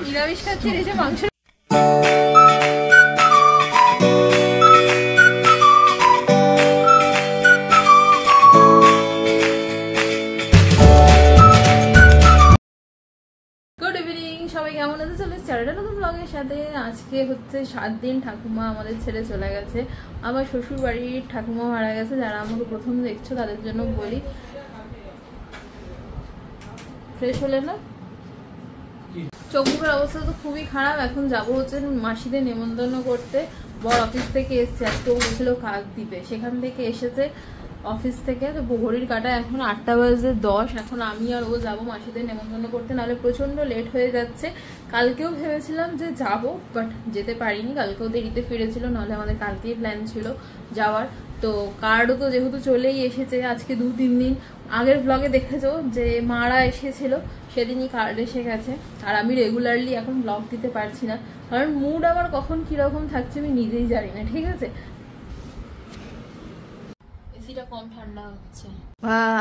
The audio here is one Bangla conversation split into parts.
নিরামিষ খাচ্ছি এসে মাংস। গুড ইভিনিং, সবাই কেমন আছে? চলে চ্যানেলটা নতুন ব্লগের সাথে। আজকে হচ্ছে 7 দিন ঠাকুমা আমাদের ছেড়ে চলে গেছে। আমার শ্বশুর বাড়ির ঠাকুমা মারা গেছে। যারা আমাকে প্রথম দেখছো তাদের জন্য বলি, ফ্রেশ হলে না? চোখ মুখের অবস্থা তো খুবই খারাপ। এখন যাবো হচ্ছে মাসিদের নেমন্তন্ন করতে। বর অফিস থেকে এসছে, আজকে ও গেছিল কাকদ্বীপে, সেখান থেকে এসেছে অফিস থেকে। তো ঘড়ির কাটা এখন 8:10। এখন আমি আর ও যাবো মাসিদের নেমন্তন্ন করতে, নাহলে প্রচন্ড লেট হয়ে যাচ্ছে। কালকেও ভেবেছিলাম যে যাব, বাট যেতে পারিনি। কালকেও দেরিতে ফিরেছিল, নাহলে আমাদের কালকেই প্ল্যান ছিল যাওয়ার। তো কার্ডও তো যেহেতু চলেই এসেছে, আজকে 2-3 দিন আগের ব্লগে দেখেছো যে মারা এসেছিল, সেদিনই কার্ড এসে গেছে। আর আমি রেগুলারলি এখন ব্লগ দিতে পারছি না, কারণ মুড আমার কখন কিরকম থাকছে আমি নিজেই জানি না। ঠিক আছে, এসিটা কম ঠান্ডা হচ্ছে।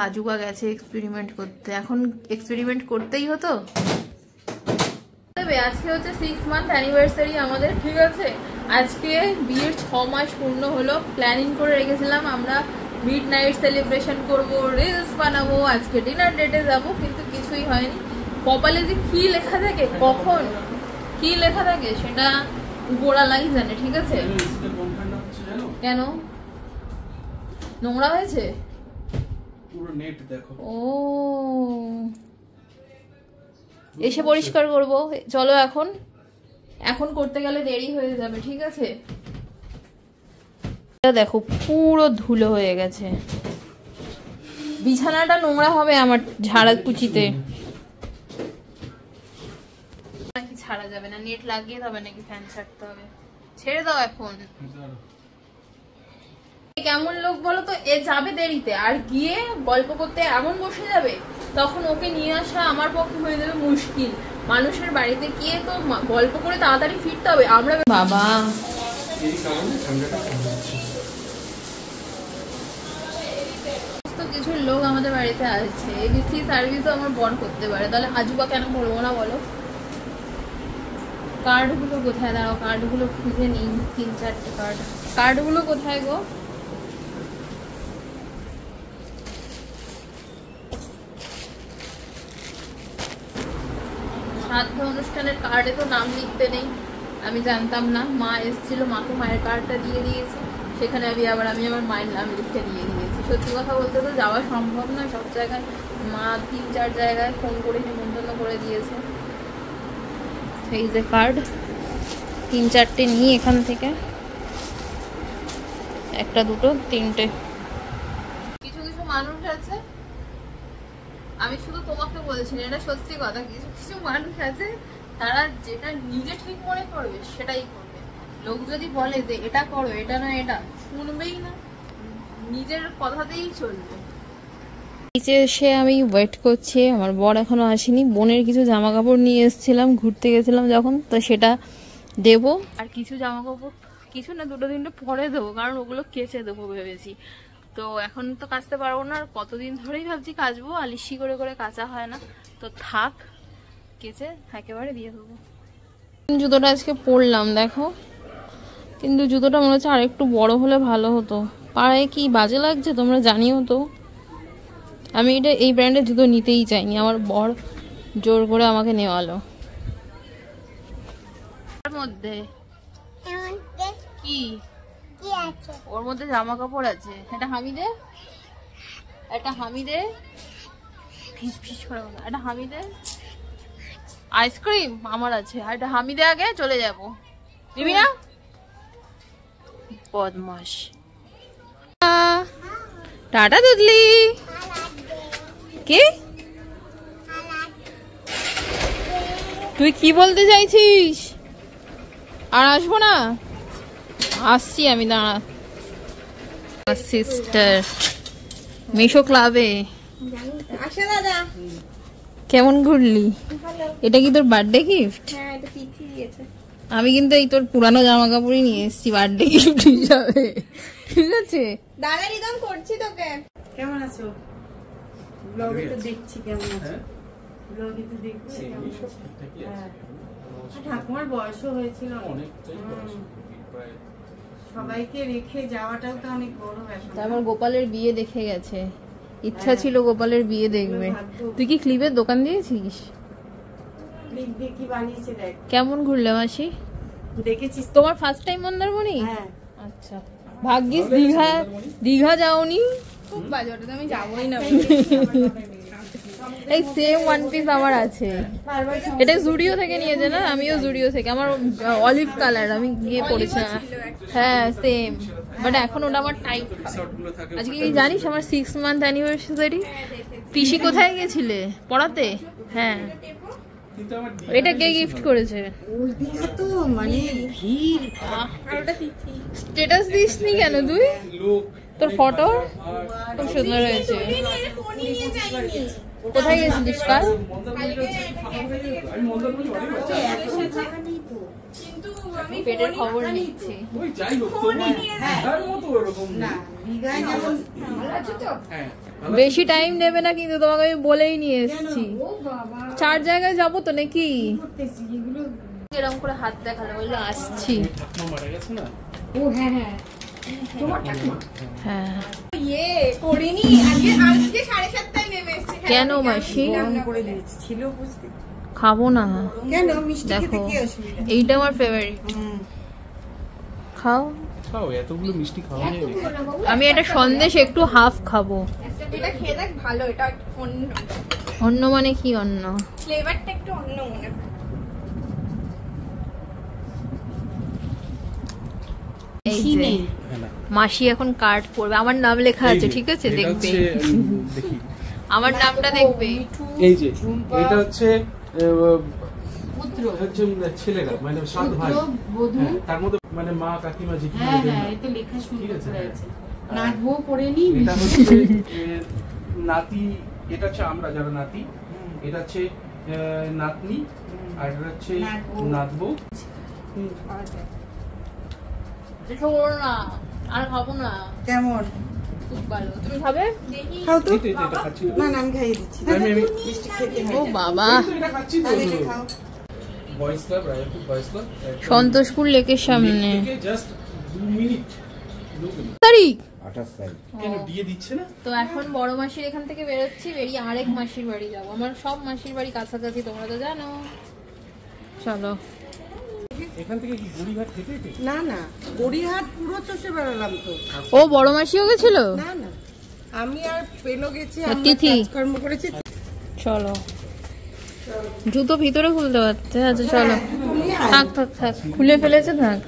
আজুবা গেছে এক্সপেরিমেন্ট করতে। এখন এক্সপেরিমেন্ট করতেই হতো। আজকে হচ্ছে 6 মান্থ অ্যানিভার্সারি আমাদের। ঠিক আছে, আজকে বিয়ের 6 মাস পূর্ণ হলো। প্ল্যানিং করে রেখেছিলাম আমরা মিড নাইট সেলিব্রেশন করবো, রিলস বানাবো, আজকে ডিনার ডেটে যাবো, কিন্তু কিছুই হয়নি। কপালে যে কি লেখা থাকে, কখন কি লেখা থাকে সেটা গোড়ালাই জানে। ঠিক আছে, কেন নোংরা হয়েছে? ও, এসে পরিষ্কার করবো। চলো, এখন করতে গেলে দেরি হয়ে যাবে। ঠিক আছে, দেখো পুরো ধুলো হয়ে গেছে। বিছানাটা নোংরা হবে আমার ঝাড়া কুচিতে। নাকি ছাড়া যাবে না? নেট লাগিয়ে হবে নাকি ফ্যান ছাড়তে হবে? ছেড়ে দাও এখন। কেমন লোক বলো তো, এ যাবে দেরিতে আর গিয়ে গল্প করতে এমন বসে যাবে, তখন ওকে নিয়ে আসা আমার পক্ষে হয়ে যাবে মুশকিল। মানুষের বাড়িতে গিয়ে তো গল্প করে তাড়াতাড়ি ফিরতে হবে। আমরা বাবা কিছু লোক আমাদের বাড়িতে আছে, এবিসি সার্ভিসও আমার বর করতে পারে, তাহলে আজুবা কেন করবো না বলো? কার্ডগুলো কোথায়? দাঁড়াও, কার্ডগুলো খুঁজে নিই। 3-4টে কার্ডগুলো কোথায় গো? শ্রাদ্ধ অনুষ্ঠানের কার্ডে তো নাম লিখতে নেই, আমি জানতাম না। মা এসেছিল, মাকে মায়ের কার্ডটা দিয়ে দিয়েছি, সেখানে আমি আমার মায়ের নাম লিখতে দিয়ে দিয়েছি। সত্যি কথা বলতে তো যাওয়া সম্ভব না সব জায়গায়। মা 3-4 জায়গায় ফোন করে নিমন্ত্রণ করে দিয়েছে। এই যে কার্ড 3-4টে নিই এখান থেকে, 1, 2, 3টে। কিছু কিছু মানুষ আছে, আমি শুধু তোমাকে বলছি না, এটা সত্যি কথা। কিছু কিছু মানুষ আছে, তারা যেটা নিজে ঠিক মনে করবে সেটাই করবে। লোক যদি বলে যে এটা করো, এটা না, এটা শুনবেই না, নিজের কথাতেই চলবে। নিচে এসে আমি ওয়েট করছি, আমার বর এখনো আসেনি। বোনের কিছু জামা কাপড় নিয়ে এসেছিলাম, ঘুরতে গেছিলাম যখন, তো সেটা দেবো। আর কিছু জামা কাপড়, কিছু না 2-3টে পরে দেবো, কারণ ওগুলো কেচে দেবো ভেবেছি। তো এখন তো কাচতে পারবো না, আর কতদিন ধরেই ভাবছি কাচবো, আলিশি করে করে কাচা হয় না। তো থাক, কেচে একেবারে দিয়ে দেবো। জুতোটা আজকে পরলাম দেখো, কিন্তু জুতোটা মনে হচ্ছে আর একটু বড় হলে ভালো হতো। পায়ে কি বাজে লাগছে তোমরা জানিও তো। আমি এই ব্র্যান্ডের জুতো নিতেই চাইনি, আমার বর জোর করে আমাকে নেওয়ালো। তার মধ্যে কি আছে? ওর মধ্যে জামা কাপড় আছে। এটা হামিদে, এটা হামিদে, ফিস ফিস করে এটা হামিদে। আইসক্রিম আমার আছে, আর এটা হামিদে আগে চলে যাব। দিবি না? বদমাস। টাটা দুদলি। কি তুই কি বলতে চাইছিস? আর আসবো না? আসছি আমি, দাঁড়া। সিস্টার মিশো ক্লাবে। কেমন ঘুরলি? এটা কি তোর বার্থডে গিফট? আমি কিন্তু এই তোর পুরানো জামা কাপড়ই নিয়ে এসেছি বার্থডে গিফট হিসাবে। ঠিক আছে, দাদা রিদম করছি তোকে। কেমন আছো? ব্লগে তো দেখছি কেমন আছো, ব্লগে তো দেখছি কেমন আছো। ঠাকুমার বয়সও হয়েছিল অনেকটাই বয়স, প্রায় সবাইকে রেখে যাওয়াটাও তো অনেক বড় ব্যাপার। তারপর গোপালের বিয়ে দেখে গেছে, ইচ্ছা ছিল গোপালের বিয়ে দেখবে। তুই কি ক্লিপের দোকান দিয়েছিস? ক্লিপ দিয়ে কি বানিয়েছে দেখ। কেমন ঘুরলে মাসি? দেখেছিস? তোমার ফার্স্ট টাইম মন্দারমণি? হ্যাঁ। আচ্ছা, ভাগ্যিস দীঘা যাওনি। খুব বাজে, ওটাতে আমি যাবোই না। এই সেম ওয়ান পিস আমার আছে, এটা জুডিও থেকে নিয়েছে না, আমিও জুডিও থেকে। আমার অলিভ কালার, আমি গিয়ে পড়েছি। হ্যাঁ সেম, বাট এখন ওটা আমার টাইট। আজকে কি জানিস আমার 6 মান্থ অ্যানিভার্সারি? পিসি কোথায় গেছিলে পড়াতে? হ্যাঁ, এটা কে গিফট করেছে? তো মানে ভিড়। স্ট্যাটাস দিসনি কেন তুই? তোর ফটো খুব সুন্দর হয়েছে। কোথায় গেছিলিস কাল? পেটের খবর নিচ্ছি। বেশি টাইম নেবে না কিন্তু, তোমাকে আমি বলেই নিয়ে এসেছি। 4 জায়গায় যাবো তো নাকি? এরকম করে হাত দেখালে বললো আসছি। ও হ্যাঁ হ্যাঁ, হ্যাঁ ইয়ে করিনি আজকে 7:30টায় নেমে এসেছি। কেন মাসি? গরম করে দিয়েছি, ছিল বুঝতে। খাবো না কেন? মিষ্টি খেতে দেখো, কি অসুবিধা? এইটা আমার ফেভারিট। খাও খাও, এতগুলো মিষ্টি খাওয়া যায় না। আমি এটা সন্দেশ একটু হাফ খাবো। এটা খেয়ে দেখ, ভালো। এটা অন্য অন্য মানে কি অন্য? ফ্লেভারটা একটু অন্য মনে হয়। এই যে মাসি এখন কার্ড পড়বে, আমার নাম লেখা আছে, ঠিক আছে? দেখবে, দেখি আমার নামটা দেখবে। এই যে এটা হচ্ছে ছেলেরা, মানে 7 ভাই। হ্যাঁ, তার মধ্যে মানে মা, কাকিমা, জেঠিমা। হ্যাঁ হ্যাঁ, এটা লেখা সুন্দর করে আছে। নাচবো পড়ে নি। এটা হচ্ছে নাতি, এটা হচ্ছে আমরা যারা নাতি, এটা হচ্ছে নাতনি, আর এটা হচ্ছে নাতবউ। না আর খাবো না। কেমন? খুব ভালো, তুমি খাবে? খাও তো। এটা খাচ্ছি তো। না না, আমি খাইয়ে দিচ্ছি। আমি মিষ্টি খেতে ও বাবা, এটা খাচ্ছি তো। তাহলে খাও। Boys club, Raipur boys club, Santoshpur লেকের সামনে। Just 2 minute. তারিখ 28 তারিখ। কেন দিয়ে দিচ্ছে না? তো এখন বড় মাসির এখান থেকে বেরোচ্ছি, বেরিয়ে আরেক মাসির বাড়ি যাবো। আমার সব মাসির বাড়ি কাছাকাছি, তোমরা তো জানো। চলো। এখান থেকে কি গড়িঘাট থেকে? না না, গড়িয়াহাট পুরো চষে বেড়ালাম তো। ও বড় মাসিও গেছিল? না না, আমি আর পেলো গেছি, আর আমরা তিথি? কাজকর্ম করেছি। চলো, জুতো ভিতরে খুলতে পারতে। আচ্ছা চলো, থাক থাক থাক, খুলে ফেলেছে, থাক,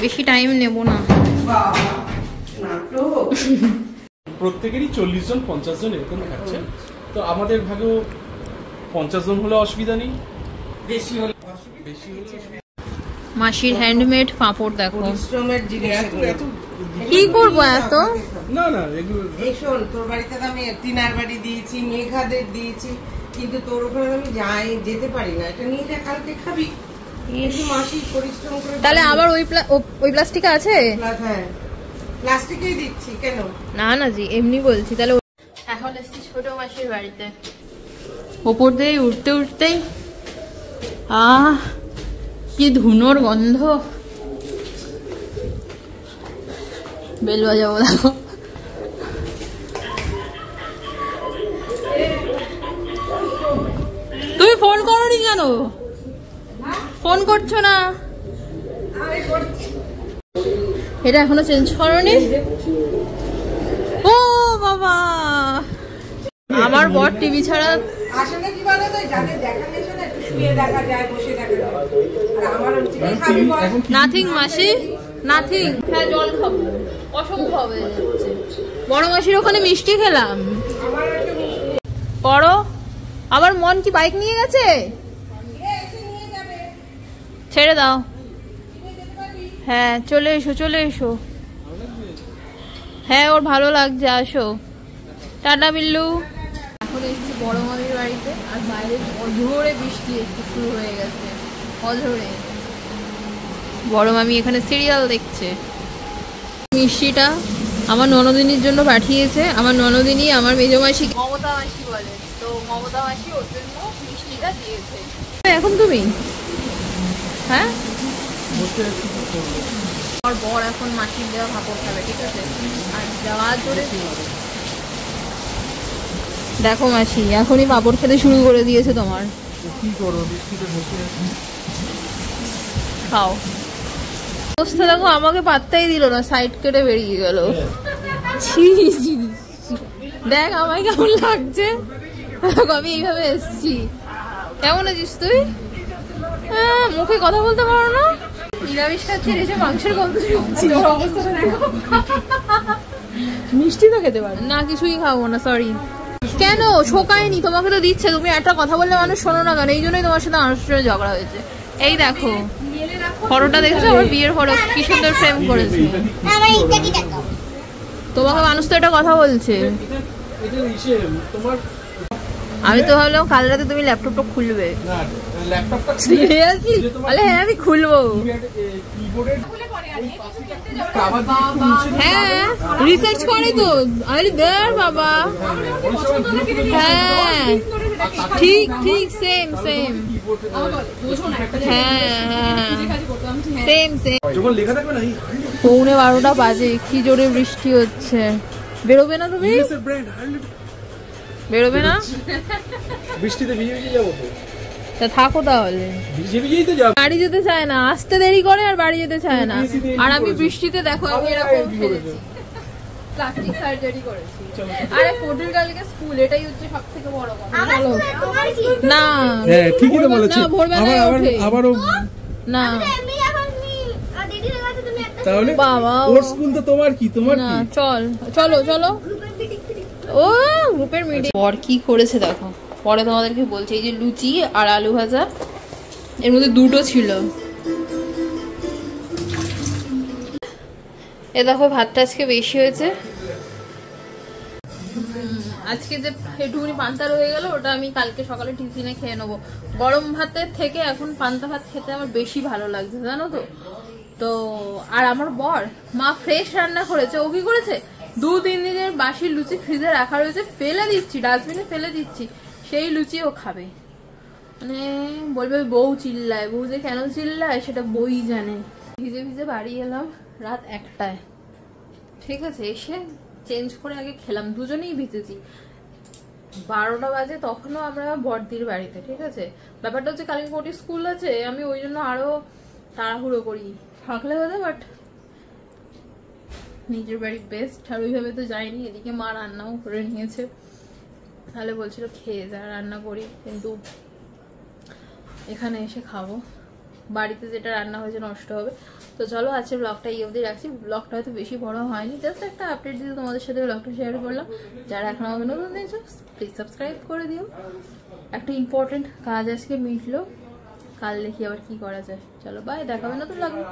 বেশি টাইম নেব না। প্রত্যেকেরই 40 জন 50 জন এরকম খাচ্ছে, তো আমাদের ভাগেও 50 জন হলে অসুবিধা নেই, বেশি হলে মাসির হ্যান্ডমেড পাঁপড় দেখো। পরিশ্রমের জিনিস এগুলো। কি করবো এত? না না, এগুলো এই শোন, তোর বাড়িতে তো আমি টিনার বাড়ি দিয়েছি, মেঘাদের দিয়েছি, কিন্তু তোর ওখানে আমি যেতে পারি না। এটা নিয়ে যা, কালকে খাবি। কিন্তু মাসি পরিশ্রম করে। তাহলে আবার ওই প্লাস্টিক আছে? হ্যাঁ, প্লাস্টিকেই দিচ্ছি। কেন? না না জি, এমনি বলছি। তাহলে এখন এসছি ছোট মাসির বাড়িতে। ওপর দিয়ে উঠতে উঠতেই কি ধুনোর গন্ধ। বেল বাজাবো দেখো। তুমি ফোন করোনি কেন? ফোন করছো না? এটা এখনো চেঞ্জ করোনি? ও বাবা, আমার বর টিভি ছাড়া। আসলে কি বলো তো, যাদের দেখা নেই না, একটু শুয়ে দেখা যায়, বসে দেখা যায়। আর আমার হচ্ছে কি খাবি বল? নাথিং মাসি, নাথিং। হ্যাঁ জল খাবো, অসম্ভব হয়ে যাচ্ছে। বড় মাসির ওখানে মিষ্টি খেলাম। আমার একটা মিষ্টি করো। আবার মন কি বাইক নিয়ে গেছে? এসে নিয়ে যাবে। ছেড়ে দাও। নিয়ে যেতে পারবি? হ্যাঁ চলে এসো, চলে এসো। হ্যাঁ ওর ভালো লাগছে, আসো। টাটা বিল্লু। এখন এসেছি বড় মামির বাড়িতে, আর বাইরে অঝোরে বৃষ্টি একটু শুরু হয়ে গেছে, অঝোরে। বড় মামি এখানে সিরিয়াল দেখছে। মিষ্টিটা আমার ননদিনীর জন্য পাঠিয়েছে। আমার ননদিনী আমার মেজো মাসি, মমতা মাসি বলে, তো মমতা মাসি ওর জন্য মিষ্টিটা দিয়েছে। এখন তুমি আর বর এখন মাটির দেওয়া ভাপড় খাবে, ঠিক আছে? আর যাওয়ার জোরে দেখো মাসি এখনই পাপড় খেতে শুরু করে দিয়েছে তোমার। কি করবো, বৃষ্টিতে বসে আছি। খাও। অবস্থা দেখো, আমাকে পাত্তাই দিল না, সাইড কেটে বেরিয়ে গেল। ছি ছি ছি। দেখ আমায় কেমন লাগছে, আমি এইভাবে এসছি। কেমন আছিস তুই? মুখে কথা বলতে পারো না? নিরামিষ খাচ্ছে, এসে মাংসের গন্ধ শুনছি। অবস্থাটা দেখো। মিষ্টি তো খেতে পারো না? কিছুই খাবো না, সরি। কেন শোকায়নি? তোমাকে তো দিচ্ছে, তুমি একটা কথা বললে মানুষ শোনো না কেন? এই জন্যই তোমার সাথে আমার সাথে ঝগড়া হয়েছে। এই দেখো ফটোটা দেখেছো, আমার বিয়ের ফটো, কি সুন্দর ফ্রেম করেছে। তোমাকে মানুষ তো এটা কথা বলছে। আমি তো ভাবলাম কাল রাতে তুমি ল্যাপটপটা খুলবে। সিরিয়াসলি? বলে হ্যাঁ আমি খুলবো। হ্যাঁ রিসার্চ করে তো। আরে দেখ বাবা, হ্যাঁ ঠিক ঠিক সেম সেম, হ্যাঁ সেম সেম। 11:15 বাজে, কি জোরে বৃষ্টি হচ্ছে। বেরোবে না তুমি? বেরোবে না? বৃষ্টিতে ভিজে ভিজে যাবো তো। তা থাকো তাহলে। ভিজে ভিজেই তো যাবো। বাড়ি যেতে চায় না, আসতে দেরি করে আর বাড়ি যেতে চায় না। আর আমি বৃষ্টিতে দেখো আমি এরকম ফেলেছি, প্লাস্টিক সার্জারি করেছি। আরে পর্তুগালকে স্কুল, এটাই হচ্ছে সবথেকে বড় কথা। চলো না, হ্যাঁ ঠিকই তো বলেছো। আবারও না তাহলে বাবা ওর স্কুল তো তোমার কি, তোমার না, কি? চলো চলো। ও গ্রুপের মিটিং। বর কি করেছে দেখো, পরে তোমাদেরকে বলছে। এই যে লুচি আর আলু ভাজা, এর মধ্যে দুটো ছিল। এ দেখো ভাতটা আজকে বেশি হয়েছে। আজকে যে একটুখানি পান্তা রয়ে গেল, ওটা আমি কালকে সকালে টিফিনে খেয়ে নেবো। গরম ভাতের থেকে এখন পান্তা ভাত খেতে আমার বেশি ভালো লাগছে, জানো তো। তো আর আমার বর মা ফ্রেশ রান্না করেছে। ও কি করেছে, 2-3 দিনের বাসি লুচি ফ্রিজে রাখা রয়েছে, ফেলে দিচ্ছি, ডাস্টবিনে ফেলে দিচ্ছি। সেই লুচি ও খাবে। মানে বলবে বউ চিল্লায়, বউ যে কেন চিল্লায় সেটা বই জানে। ভিজে ভিজে বাড়ি এলাম রাত 1টায়, ঠিক আছে। এসে চেঞ্জ করে আগে খেলাম, দুজনেই ভিজেছি। 12টা বাজে, তখনও আমরা বড়দির বাড়িতে, ঠিক আছে। ব্যাপারটা হচ্ছে কালকে কোটি স্কুল আছে, আমি ওই জন্য আরো তাড়াহুড়ো করি, থাকলে হতো। বাট নিজের বাড়ি বেস্ট, আর ওইভাবে তো যাইনি। এদিকে মা রান্নাও করে নিয়েছে, তাহলে বলছিল খেয়ে যা, রান্না করি, কিন্তু এখানে এসে খাবো। বাড়িতে যেটা রান্না হয়েছে নষ্ট হবে। তো চলো আজকে ব্লগটা এই অবধি রাখছি। ব্লগটা হয়তো বেশি বড় হয়নি, জাস্ট একটা আপডেট দিতে তোমাদের সাথে ব্লগটা শেয়ার করলাম। যারা এখন আমাকে নতুন দিয়েছো প্লিজ সাবস্ক্রাইব করে দিও। একটা ইম্পর্টেন্ট কাজ আজকে মিটলো, কাল দেখি আবার কি করা যায়। চলো বাই, দেখা হবে নতুন ব্লগে।